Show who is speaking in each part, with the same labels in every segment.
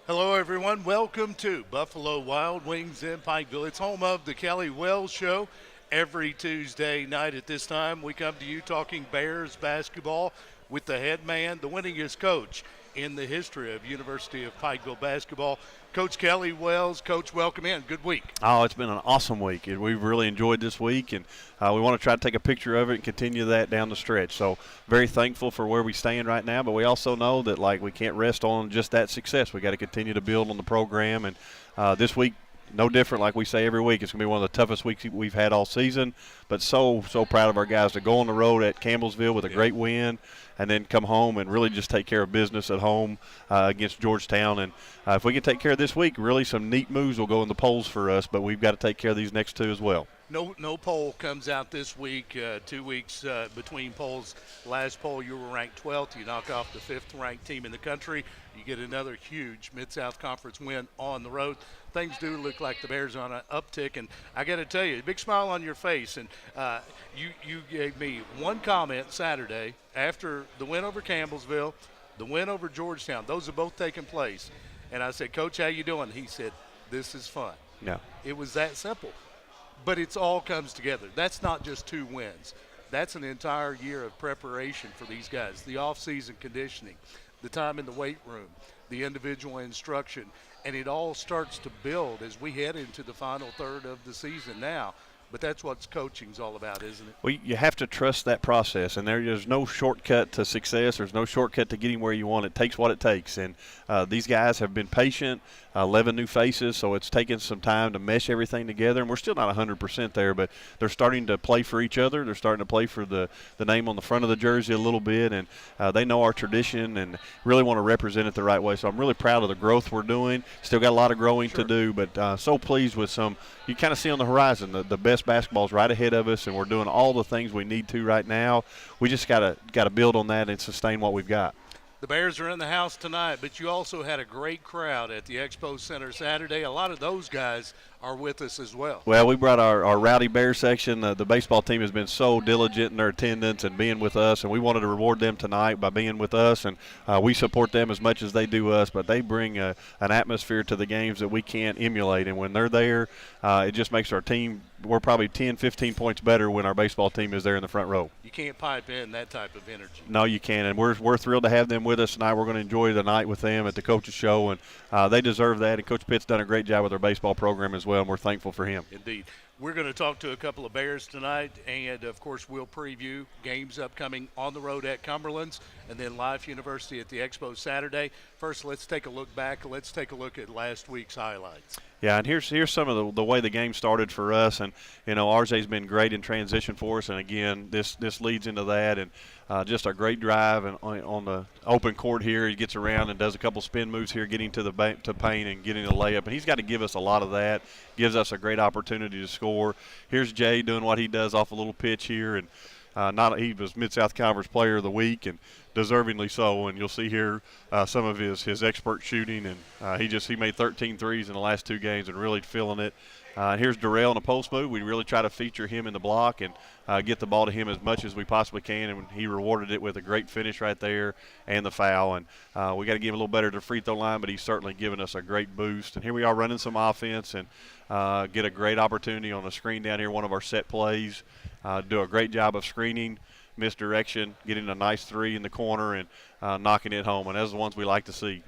Speaker 1: Hello, everyone. Welcome to Buffalo Wild Wings in Pikeville. It's home of the Kelly Wells Show. Every Tuesday night at this time, we come to you talking Bears basketball with the head man, the winningest coach in the history of University of Pikeville basketball, Coach Kelly Wells. Coach, welcome in. Good week.
Speaker 2: Oh, it's been an awesome week. We've really enjoyed this week, and we want to try to take a picture of it and continue that down the stretch. So very thankful for where we stand right now, but we also know that we can't rest on just that success. We got to continue to build on the program, and this week, no different. Like we say every week, it's going to be one of the toughest weeks we've had all season. But so proud of our guys to go on the road at Campbellsville with a great win, and then come home and really just take care of business at home against Georgetown. And if we can take care of this week, really some neat moves will go in the polls for us. But we've got to take care of these next two as well.
Speaker 1: No poll comes out this week. 2 weeks between polls. Last poll, you were ranked 12th. You knock off the 5th-ranked team in the country. You get another huge Mid-South Conference win on the road. Things do look like the Bears are on an uptick, and I got to tell you, a big smile on your face. And you gave me one comment Saturday after the win over Campbellsville, the win over Georgetown. Those have both taken place. And I said, Coach, how you doing? He said, this is fun.
Speaker 2: Yeah.
Speaker 1: It was that simple. But it's all comes together. That's not just 2 wins. That's an entire year of preparation for these guys. The off-season conditioning, the time in the weight room, the individual instruction, and it all starts to build as we head into the final third of the season now. But that's what coaching's all about, isn't it?
Speaker 2: Well, you have to trust that process, and there's no shortcut to success. There's no shortcut to getting where you want. It takes what it takes, and these guys have been patient, 11 new faces, so it's taken some time to mesh everything together, and we're still not 100% there, but they're starting to play for each other. They're starting to play for the name on the front of the jersey a little bit, and they know our tradition and really want to represent it the right way. So I'm really proud of the growth we're doing. Still got a lot of growing to do, but so pleased with some – you kind of see on the horizon the best basketball's right ahead of us, and we're doing all the things we need to right now. We just got to build on that and sustain what we've got.
Speaker 1: The Bears are in the house tonight, but you also had a great crowd at the Expo Center Saturday. A lot of those guys are with us as well.
Speaker 2: Well, we brought our Rowdy Bear section. The baseball team has been so diligent in their attendance and being with us, and we wanted to reward them tonight by being with us. And we support them as much as they do us, but they bring an atmosphere to the games that we can't emulate. And when they're there, it just makes our team – we're probably 10, 15 points better when our baseball team is there in the front row.
Speaker 1: You can't pipe in that type of energy.
Speaker 2: No, you can't, and we're thrilled to have them with us tonight. We're going to enjoy the night with them at the Coaches Show, and they deserve that. And Coach Pitt's done a great job with our baseball program as well, and we're thankful for him.
Speaker 1: Indeed. We're going to talk to a couple of Bears tonight, and, of course, we'll preview games upcoming on the road at Cumberlands and then Life University at the Expo Saturday. First, let's take a look back. Let's take a look at last week's highlights.
Speaker 2: Yeah, and here's some of the way the game started for us, and RJ's been great in transition for us, and again this leads into that, and just a great drive and on the open court here. He gets around and does a couple spin moves here, getting to the paint and getting a layup, and he's got to give us a lot of that. Gives us a great opportunity to score. Here's Jay doing what he does off a little pitch here, and he was Mid-South Conference Player of the Week, and deservingly so. And you'll see here some of his expert shooting, and he made 13 threes in the last 2 games and really feeling it. And here's Darrell in a post move. We really try to feature him in the block and get the ball to him as much as we possibly can, and he rewarded it with a great finish right there and the foul. And we got to give him a little better to the free throw line, but he's certainly given us a great boost. And here we are running some offense and get a great opportunity on a screen down here, one of our set plays. Do a great job of screening, misdirection, getting a nice 3 in the corner and knocking it home. And those are the ones we like to see.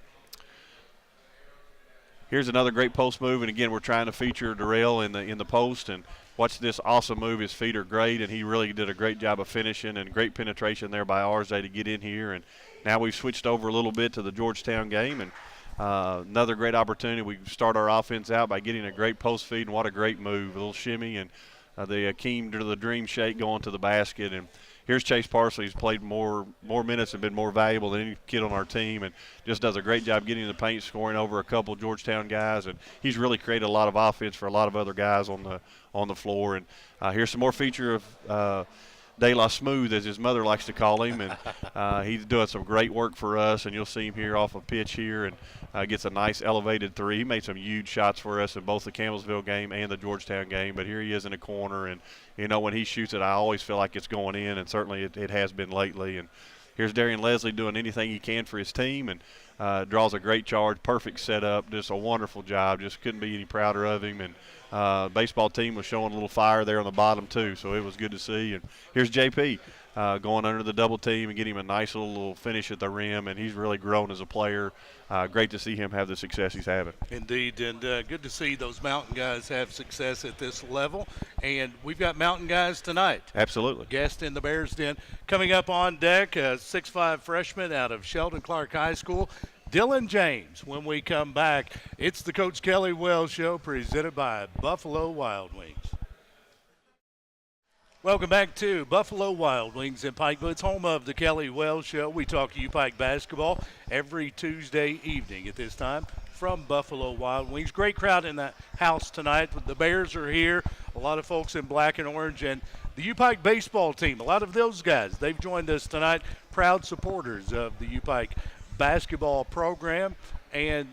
Speaker 2: Here's another great post move, and again we're trying to feature Darrell in the post, and watch this awesome move. His feet are great, and he really did a great job of finishing, and great penetration there by RJ to get in here. And now we've switched over a little bit to the Georgetown game, and another great opportunity. We start our offense out by getting a great post feed, and what a great move, a little shimmy, and the Akeem to the dream shake going to the basket. And here's Chase Parsley. He's played more minutes and been more valuable than any kid on our team, and just does a great job getting in the paint, scoring over a couple Georgetown guys. And he's really created a lot of offense for a lot of other guys on the floor. And here's some more feature of De La Smooth, as his mother likes to call him, and he's doing some great work for us. And you'll see him here off a pitch here, and gets a nice elevated 3. He made some huge shots for us in both the Campbellsville game and the Georgetown game. But here he is in the corner, and when he shoots it, I always feel like it's going in, and certainly it has been lately. And here's Darian Leslie doing anything he can for his team, and Draws a great charge, perfect setup, just a wonderful job. Just couldn't be any prouder of him. And baseball team was showing a little fire there on the bottom too, so it was good to see. And here's JP going under the double team and getting him a nice little finish at the rim, and he's really grown as a player. Great to see him have the success he's having.
Speaker 1: Indeed, and good to see those Mountain guys have success at this level. And we've got Mountain guys tonight.
Speaker 2: Absolutely.
Speaker 1: Guest in the Bears Den. Coming up on deck, a 6'5" freshman out of Sheldon Clark High School, Dylan James. When we come back, it's the Coach Kelly Wells Show presented by Buffalo Wild Wings. Welcome back to Buffalo Wild Wings in Pikeville. It's home of the Kelly Wells Show. We talk U-Pike basketball every Tuesday evening at this time from Buffalo Wild Wings. Great crowd in the house tonight. The Bears are here. A lot of folks in black and orange. And the U-Pike baseball team, a lot of those guys, they've joined us tonight. Proud supporters of the U-Pike basketball program. And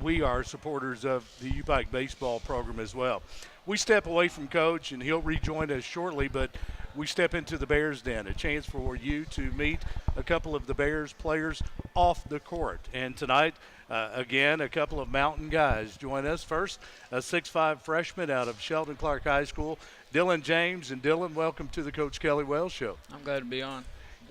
Speaker 1: we are supporters of the U-Pike baseball program as well. We step away from Coach, and he'll rejoin us shortly, but we step into the Bears Den, a chance for you to meet a couple of the Bears players off the court. And tonight, again, a couple of Mountain guys join us. First, a 6'5" freshman out of Sheldon Clark High School, Dylan James. And Dylan, welcome to the Coach Kelly Wells Show.
Speaker 3: I'm glad to be on.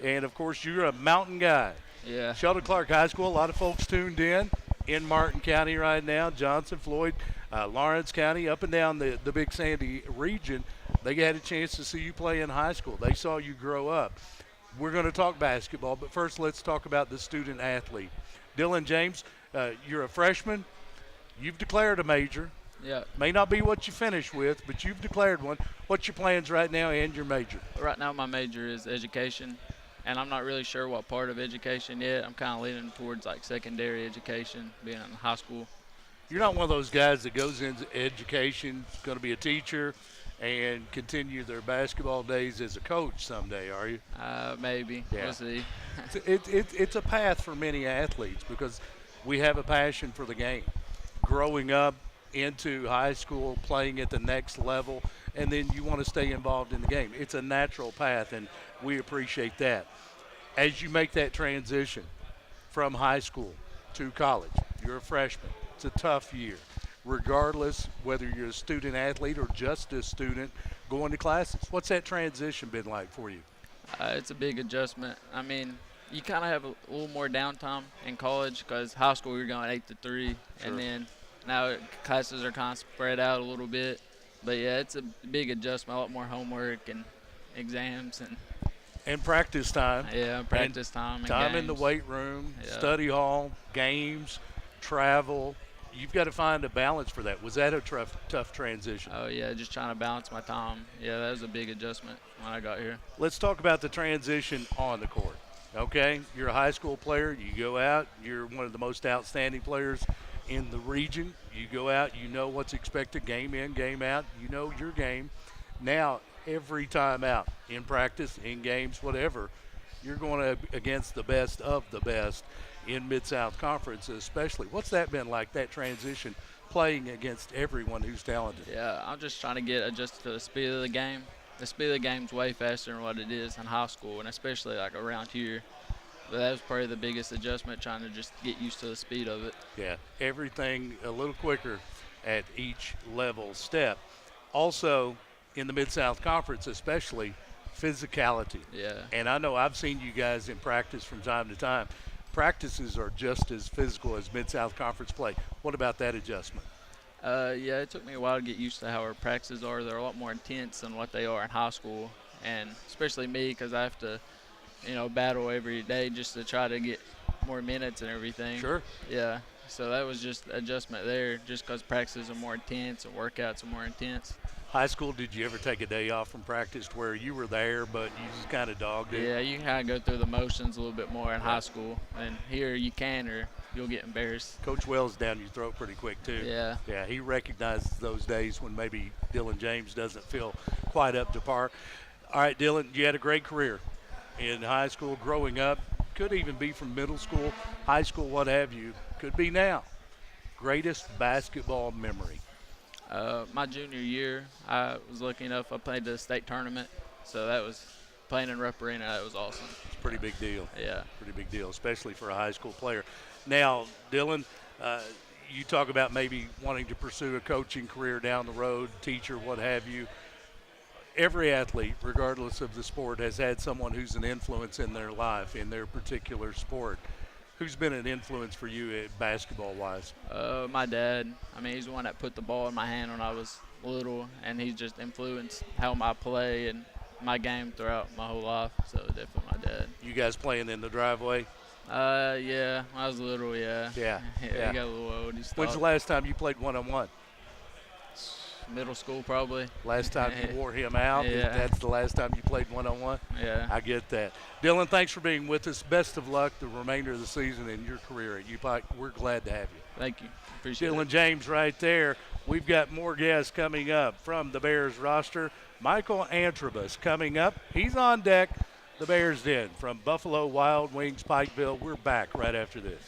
Speaker 1: And, of course, you're a Mountain guy.
Speaker 3: Yeah.
Speaker 1: Sheldon Clark High School, a lot of folks tuned in Martin County right now, Johnson, Floyd, Lawrence County, up and down the Big Sandy region. They had a chance to see you play in high school. They saw you grow up. We're going to talk basketball, but first let's talk about the student athlete. Dylan James, you're a freshman. You've declared a major.
Speaker 3: Yeah.
Speaker 1: May not be what you finish with, but you've declared one. What's your plans right now and your major?
Speaker 3: Right now my major is education, and I'm not really sure what part of education yet. I'm kind of leaning towards like secondary education, being in high school.
Speaker 1: You're not one of those guys that goes into education, is going to be a teacher, and continue their basketball days as a coach someday, are you?
Speaker 3: Maybe.
Speaker 1: Yeah.
Speaker 3: We'll see.
Speaker 1: It's a path for many athletes because we have a passion for the game. Growing up into high school, playing at the next level, and then you want to stay involved in the game. It's a natural path, and we appreciate that. As you make that transition from high school to college, you're a freshman. It's a tough year, regardless whether you're a student athlete or just a student going to classes. What's that transition been like for you?
Speaker 3: It's a big adjustment. I mean, you kind of have a little more downtime in college because high school you're going 8 to 3,
Speaker 1: Sure.
Speaker 3: and then now classes are kind of spread out a little bit. But yeah, it's a big adjustment. A lot more homework and exams
Speaker 1: And practice time.
Speaker 3: yeah, practice time. And
Speaker 1: Time in the
Speaker 3: games.
Speaker 1: weight room,
Speaker 3: Yeah.
Speaker 1: study hall, games, travel. You've got to find a balance for that. Was that a tough transition?
Speaker 3: Oh yeah, just trying to balance my time. Yeah, that was a big adjustment when I got here.
Speaker 1: Let's talk about the transition on the court. Okay, you're a high school player. You go out. You're one of the most outstanding players in the region. You go out. You know what's expected game in, game out. You know your game. Now, every time out, in practice, in games, whatever, you're going against the best of the best in Mid-South Conference especially. What's that been like, that transition, playing against everyone who's talented?
Speaker 3: Yeah, I'm just trying to get adjusted to the speed of the game. The speed of the game's way faster than what it is in high school, and especially like around here. But that was probably the biggest adjustment, trying to just get used to the speed of it.
Speaker 1: Yeah, everything a little quicker at each level step. Also, in the Mid-South Conference especially, physicality.
Speaker 3: Yeah.
Speaker 1: And I know I've seen you guys in practice from time to time. Practices are just as physical as Mid-South Conference play. What about that adjustment?
Speaker 3: Yeah, it took me a while to get used to how our practices are. They're a lot more intense than what they are in high school, and especially me because I have to, battle every day just to try to get more minutes and everything.
Speaker 1: Sure.
Speaker 3: Yeah, so that was just adjustment there just because practices are more intense and workouts are more intense.
Speaker 1: High school, did you ever take a day off from practice to where you were there but you just kind of dogged it?
Speaker 3: Yeah, you kind of go through the motions a little bit more in high school, and here you can or you'll get embarrassed.
Speaker 1: Coach Wells down your throat pretty quick too.
Speaker 3: Yeah.
Speaker 1: Yeah, he recognizes those days when maybe Dylan James doesn't feel quite up to par. All right, Dylan, you had a great career in high school growing up. Could even be from middle school, high school, what have you. Could be now. Greatest basketball memory?
Speaker 3: My junior year, I was lucky enough, I played the state tournament, so that was playing in Rupp Arena, that was awesome.
Speaker 1: It's a pretty big deal.
Speaker 3: Yeah.
Speaker 1: Pretty big deal, especially for a high school player. Now, Dylan, you talk about maybe wanting to pursue a coaching career down the road, teacher, what have you. Every athlete, regardless of the sport, has had someone who's an influence in their life, in their particular sport. Who's been an influence for you basketball-wise?
Speaker 3: My dad. I mean, he's the one that put the ball in my hand when I was little, and he's just influenced how I play and my game throughout my whole life. So definitely my dad.
Speaker 1: You guys playing in the driveway?
Speaker 3: Yeah, when I was little, yeah.
Speaker 1: Yeah.
Speaker 3: He got a little old. He
Speaker 1: When's the last time you played one-on-one?
Speaker 3: Middle school, probably.
Speaker 1: Last time you wore him out?
Speaker 3: Yeah.
Speaker 1: That's the last time you played one-on-one?
Speaker 3: Yeah.
Speaker 1: I get that. Dylan, thanks for being with us. Best of luck the remainder of the season in your career at UPike. We're glad to have you.
Speaker 3: Thank you. Appreciate
Speaker 1: Dylan
Speaker 3: it.
Speaker 1: James right there. We've got more guests coming up from the Bears roster. Michael Antrobus coming up. He's on deck. The Bears Den from Buffalo Wild Wings, Pikeville. We're back right after this.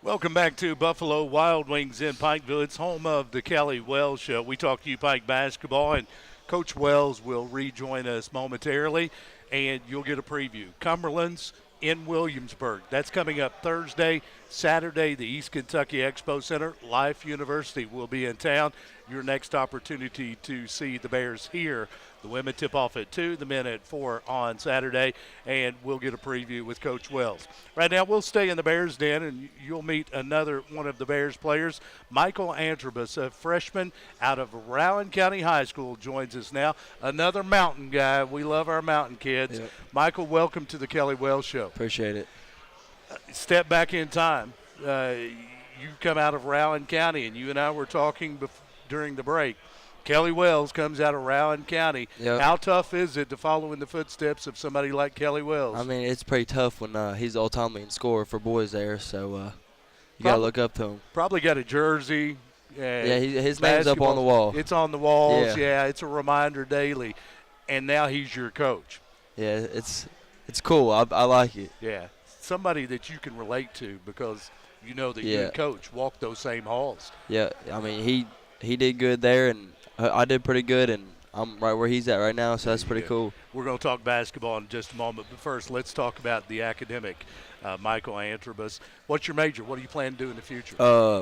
Speaker 1: Welcome back to Buffalo Wild Wings in Pikeville. It's home of the Kelly Wells Show. We talk UPike basketball, and Coach Wells will rejoin us momentarily, and you'll get a preview. Cumberlands in Williamsburg. That's coming up Thursday, Saturday, the East Kentucky Expo Center. Life University will be in town. Your next opportunity to see the Bears here. The women tip off at 2, the men at 4 on Saturday, and we'll get a preview with Coach Wells. Right now, we'll stay in the Bears Den, and you'll meet another one of the Bears players. Michael Antrobus, a freshman out of Rowan County High School, joins us now. Another mountain guy. We love our mountain kids.
Speaker 4: Yep.
Speaker 1: Michael, welcome to the Kelly Wells Show.
Speaker 4: Appreciate it.
Speaker 1: Step back in time. You come out of Rowan County, and you and I were talking during the break. Kelly Wells comes out of Rowan County.
Speaker 4: Yep.
Speaker 1: How tough is it to follow in the footsteps of somebody like Kelly Wells?
Speaker 4: I mean, it's pretty tough when he's the all-time leading scorer for boys there, so you got to look up to him.
Speaker 1: Probably got a jersey.
Speaker 4: Yeah, his name's up on the wall.
Speaker 1: It's on the walls.
Speaker 4: Yeah.
Speaker 1: It's a reminder daily. And now he's your coach.
Speaker 4: Yeah, it's cool. I like it.
Speaker 1: Yeah, somebody that you can relate to because you know that you and Coach walk those same halls.
Speaker 4: Yeah, I mean, he did good there, and I did pretty good, and I'm right where he's at right now, so that's pretty cool.
Speaker 1: We're going to talk basketball in just a moment, but first let's talk about the academic. Michael Antrobus, what's your major? What do you plan to do in the future?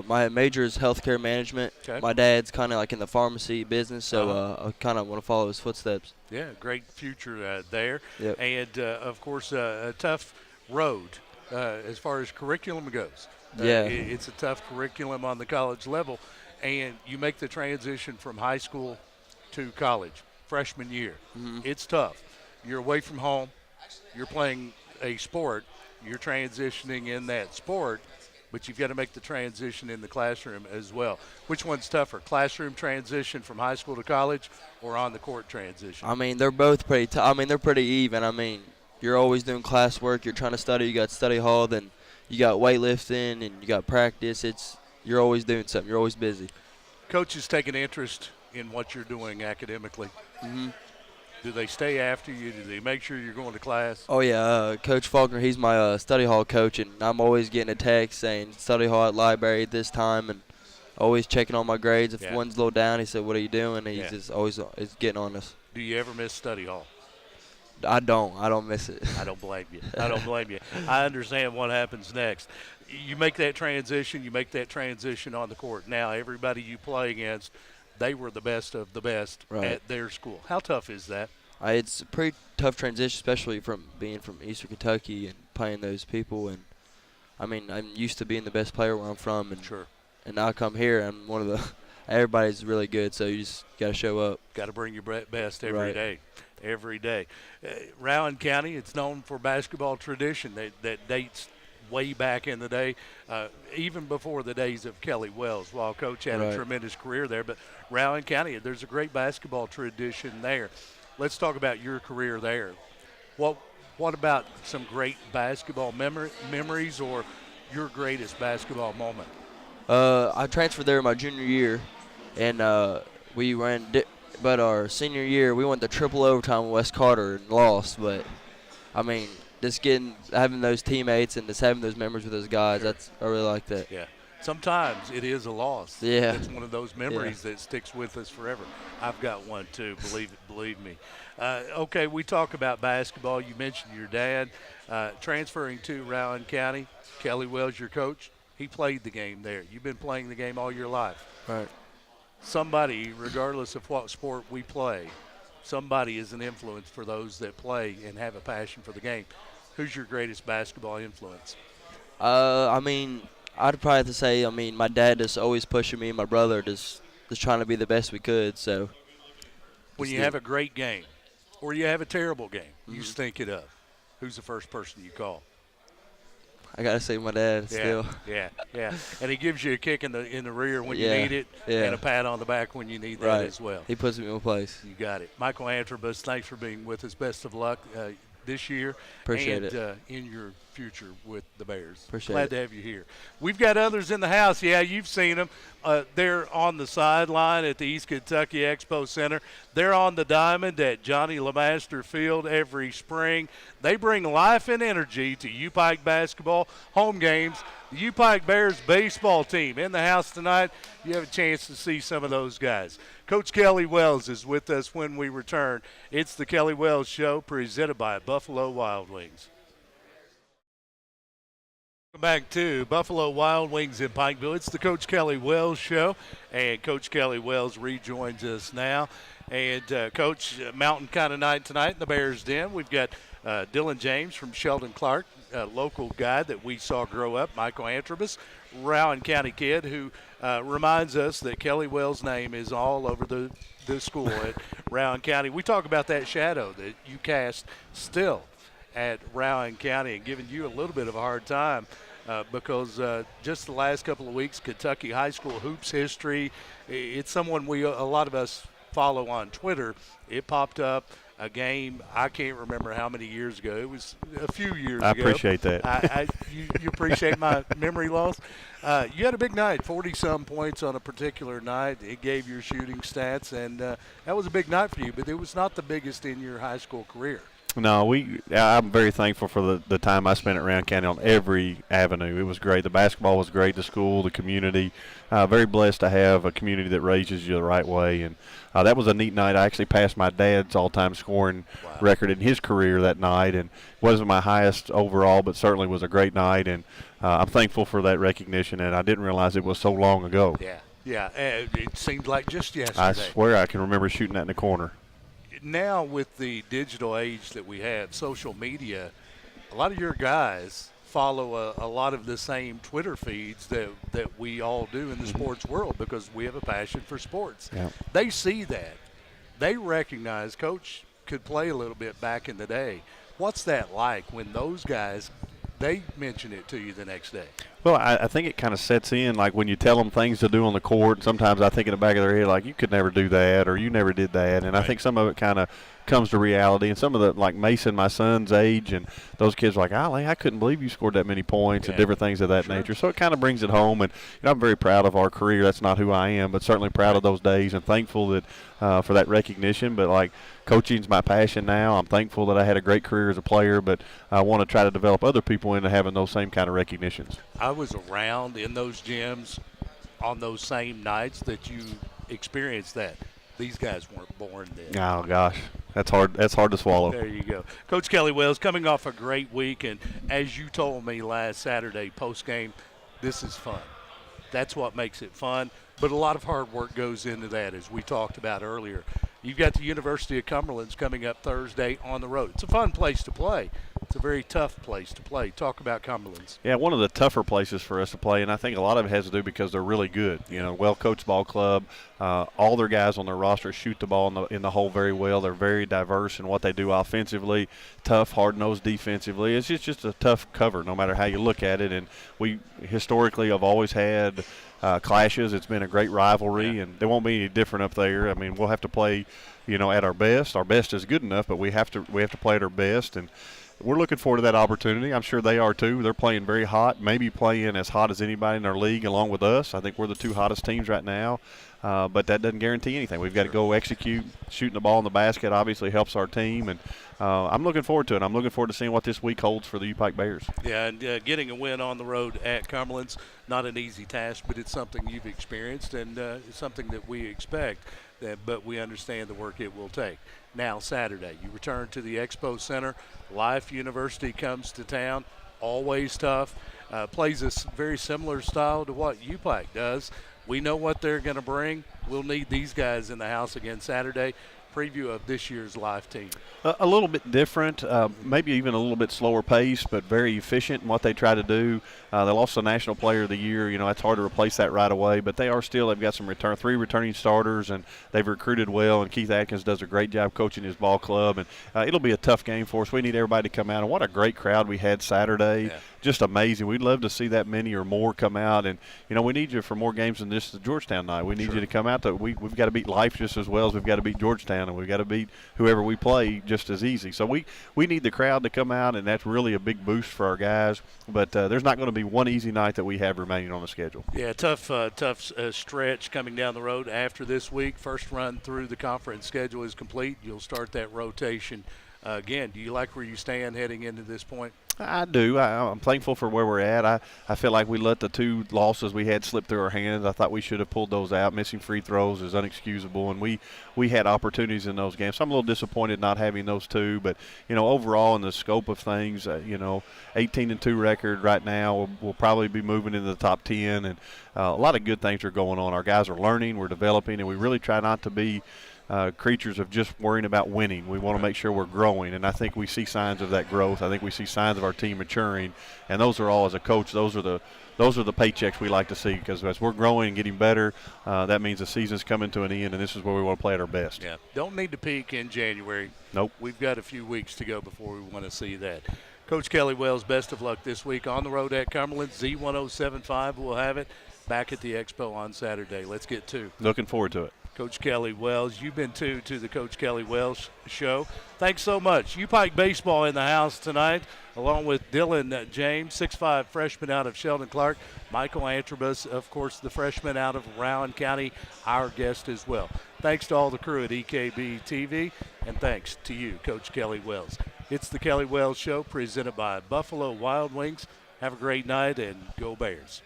Speaker 4: My major is healthcare management.
Speaker 1: Okay.
Speaker 4: My dad's kind of like in the pharmacy business, so I kind of want to follow his footsteps.
Speaker 1: Yeah, great future there.
Speaker 4: Yep.
Speaker 1: And, of course, a tough road as far as curriculum goes.
Speaker 4: Yeah.
Speaker 1: It's a tough curriculum on the college level. And you make the transition from high school to college, freshman year.
Speaker 4: Mm-hmm.
Speaker 1: It's tough. You're away from home. You're playing a sport. You're transitioning in that sport, but you've got to make the transition in the classroom as well. Which one's tougher, classroom transition from high school to college or on the court transition?
Speaker 4: I mean, they're both pretty tough. I mean, they're pretty even. I mean, you're always doing classwork. You're trying to study. You got study hall. Then you got weightlifting and you got practice. You're always doing something. You're always busy.
Speaker 1: Coaches take an interest in what you're doing academically.
Speaker 4: Mm-hmm.
Speaker 1: Do they stay after you? Do they make sure you're going to class?
Speaker 4: Oh, yeah. Coach Faulkner, he's my study hall coach, and I'm always getting a text saying study hall at library at this time, and always checking on my grades. If one's a little down, he said, what are you doing? And he's just always getting on us.
Speaker 1: Do you ever miss study hall?
Speaker 4: I don't miss it.
Speaker 1: I don't blame you. I don't blame you. I understand what happens next. You make that transition. You make that transition on the court. Now, everybody you play against, they were the best of the best at their school. How tough is that?
Speaker 4: It's a pretty tough transition, especially from being from Eastern Kentucky and playing those people. And, I mean, I'm used to being the best player where I'm from. And, and now I come here, and one of the – everybody's really good, so you just got to show up.
Speaker 1: Got to bring your best every day. Every day. Rowan County, it's known for basketball tradition that dates way back in the day, even before the days of Kelly Wells, while Coach had a tremendous career there. But Rowan County, there's a great basketball tradition there. Let's talk about your career there. What about some great basketball memories or your greatest basketball moment?
Speaker 4: I transferred there my junior year, and we ran but our senior year, we went to triple overtime with West Carter and lost. But, I mean, just having those teammates and just having those memories with those guys, I really like that.
Speaker 1: Yeah. sometimes it is a loss.
Speaker 4: Yeah.
Speaker 1: It's one of those memories that sticks with us forever. I've got one too, believe me. Okay, we talk about basketball. You mentioned your dad transferring to Rowan County. Kelly Wells, your coach, he played the game there. You've been playing the game all your life.
Speaker 4: Right.
Speaker 1: Somebody, regardless of what sport we play, somebody is an influence for those that play and have a passion for the game. Who's your greatest basketball influence?
Speaker 4: I mean, I'd probably have to say, I mean, my dad just always pushing me and my brother just trying to be the best we could. So
Speaker 1: When you have a great game or you have a terrible game, you just think it up. Who's the first person you call?
Speaker 4: I gotta say my dad still.
Speaker 1: Yeah. And he gives you a kick in the rear when you
Speaker 4: Yeah,
Speaker 1: need it,
Speaker 4: yeah.
Speaker 1: and a pat on the back when you need that
Speaker 4: Right.
Speaker 1: as well.
Speaker 4: He puts me in my place.
Speaker 1: You got it. Michael Antrobus, thanks for being with us. Best of luck this year.
Speaker 4: Appreciate
Speaker 1: and,
Speaker 4: it.
Speaker 1: in your future with the Bears.
Speaker 4: Appreciate
Speaker 1: Glad
Speaker 4: it.
Speaker 1: to have you here. We've got others in the house. Yeah, you've seen them. They're on the sideline at the East Kentucky Expo Center. They're on the diamond at Johnny Lemaster Field every spring. They bring life and energy to U-Pike basketball home games. The U-Pike Bears baseball team in the house tonight. You have a chance to see some of those guys. Coach Kelly Wells is with us when we return. It's the Kelly Wells Show presented by Buffalo Wild Wings. Welcome back to Buffalo Wild Wings in Pikeville. It's the Coach Kelly Wells Show, and Coach Kelly Wells rejoins us now. And, Coach, mountain kind of night tonight in the Bears Den. We've got Dylan James from Sheldon Clark, a local guy that we saw grow up, Michael Antrobus, Rowan County kid, who reminds us that Kelly Wells' name is all over the school at Rowan County. We talk about that shadow that you cast still at Rowan County and giving you a little bit of a hard time because just the last couple of weeks, Kentucky high school hoops history, it's someone a lot of us follow on Twitter. It popped up a game I can't remember how many years ago. It was a few years ago.
Speaker 2: I appreciate that.
Speaker 1: You appreciate my memory loss. You had a big night, 40-some points on a particular night. It gave your shooting stats, and that was a big night for you, but it was not the biggest in your high school career.
Speaker 2: No, I'm very thankful for the time I spent at Rowan County on every avenue. It was great. The basketball was great, the school, the community. Very blessed to have a community that raises you the right way. And that was a neat night. I actually passed my dad's all-time scoring record in his career that night. And wasn't my highest overall, but certainly was a great night. And I'm thankful for that recognition, and I didn't realize it was so long ago.
Speaker 1: Yeah. It seemed like just yesterday.
Speaker 2: I swear I can remember shooting that in the corner.
Speaker 1: Now with the digital age that we have, social media, a lot of your guys follow a lot of the same Twitter feeds that we all do in the sports world because we have a passion for sports.
Speaker 2: Yeah.
Speaker 1: They see that. They recognize Coach could play a little bit back in the day. What's that like when those guys, they mention it to you the next day?
Speaker 2: Well, I think it kind of sets in, like when you tell them things to do on the court, sometimes I think in the back of their head, like, you could never do that or you never did that. And I think some of it kind of comes to reality. And some of the, like Mason, my son's age, and those kids are like, Ollie, I couldn't believe you scored that many points and different things of that nature. So it kind of brings it home. And I'm very proud of our career. That's not who I am, but certainly proud of those days and thankful that for that recognition. But, like, coaching's my passion now. I'm thankful that I had a great career as a player, but I want to try to develop other people into having those same kind of recognitions.
Speaker 1: I was around in those gyms on those same nights that you experienced that. These guys weren't born then.
Speaker 2: Oh, gosh. That's hard to swallow.
Speaker 1: There you go. Coach Kelly Wells coming off a great week, and as you told me last Saturday post-game, this is fun. That's what makes it fun, but a lot of hard work goes into that, as we talked about earlier. You've got the University of Cumberlands coming up Thursday on the road. It's a fun place to play. It's a very tough place to play. Talk about Cumberlands.
Speaker 2: Yeah, one of the tougher places for us to play, and I think a lot of it has to do because they're really good. You know, well-coached ball club. All their guys on their roster shoot the ball in the hole very well. They're very diverse in what they do offensively, tough, hard-nosed defensively. It's just a tough cover no matter how you look at it. And we historically have always had clashes. It's been a great rivalry, and there won't be any different up there. I mean, we'll have to play, at our best. Our best is good enough, but we have to play at our best, and we're looking forward to that opportunity. I'm sure they are too. They're playing very hot, maybe playing as hot as anybody in our league along with us. I think we're the two hottest teams right now. but that doesn't guarantee anything. We've got to go execute. Shooting the ball in the basket obviously helps our team, and I'm looking forward to it. I'm looking forward to seeing what this week holds for the U-Pike Bears.
Speaker 1: Yeah, and getting a win on the road at Cumberlands, not an easy task, but it's something you've experienced, and it's something that we expect, but we understand the work it will take. Now, Saturday, you return to the Expo Center. Life University comes to town, always tough, plays a very similar style to what U-Pike does. We know what they're going to bring. We'll need these guys in the house again Saturday. Preview of this year's Live team.
Speaker 2: A little bit different, maybe even a little bit slower pace, but very efficient in what they try to do. They lost the National Player of the Year. You know, it's hard to replace that right away, but they've got some three returning starters, and they've recruited well, and Keith Atkins does a great job coaching his ball club, and it'll be a tough game for us. We need everybody to come out, and what a great crowd we had Saturday.
Speaker 1: Yeah.
Speaker 2: Just amazing. We'd love to see that many or more come out, and, you know, we need you for more games than this, the Georgetown night. We need you to come out. We've got to beat Life just as well as we've got to beat Georgetown, and we've got to beat whoever we play just as easy. So we need the crowd to come out, and that's really a big boost for our guys. But there's not going to be one easy night that we have remaining on the schedule.
Speaker 1: Yeah, tough stretch coming down the road after this week. First run through the conference schedule is complete. You'll start that rotation again. Do you like where you stand heading into this point?
Speaker 2: I do. I'm thankful for where we're at. I feel like we let the two losses we had slip through our hands. I thought we should have pulled those out. Missing free throws is unexcusable, and we had opportunities in those games. So I'm a little disappointed not having those two, but, you know, overall in the scope of things, 18-2 record right now. We'll probably be moving into the top 10, and a lot of good things are going on. Our guys are learning, we're developing, and we really try not to be creatures of just worrying about winning. We want to make sure we're growing, and I think we see signs of that growth. I think we see signs of our team maturing, and those are all, as a coach, those are the paychecks we like to see, because as we're growing and getting better, that means the season's coming to an end, and this is where we want to play at our best.
Speaker 1: Yeah, don't need to peak in January.
Speaker 2: Nope.
Speaker 1: We've got a few weeks to go before we want to see that. Coach Kelly Wells, best of luck this week on the road at Cumberland. Z1075 will have it back at the Expo on Saturday. Let's get to.
Speaker 2: Looking forward to it.
Speaker 1: Coach Kelly Wells, you've been to the Coach Kelly Wells Show. Thanks so much. U-Pike baseball in the house tonight, along with Dylan James, 6'5" freshman out of Sheldon Clark. Michael Antrobus, of course, the freshman out of Rowan County, our guest as well. Thanks to all the crew at EKB TV, and thanks to you, Coach Kelly Wells. It's the Kelly Wells Show presented by Buffalo Wild Wings. Have a great night, and go Bears.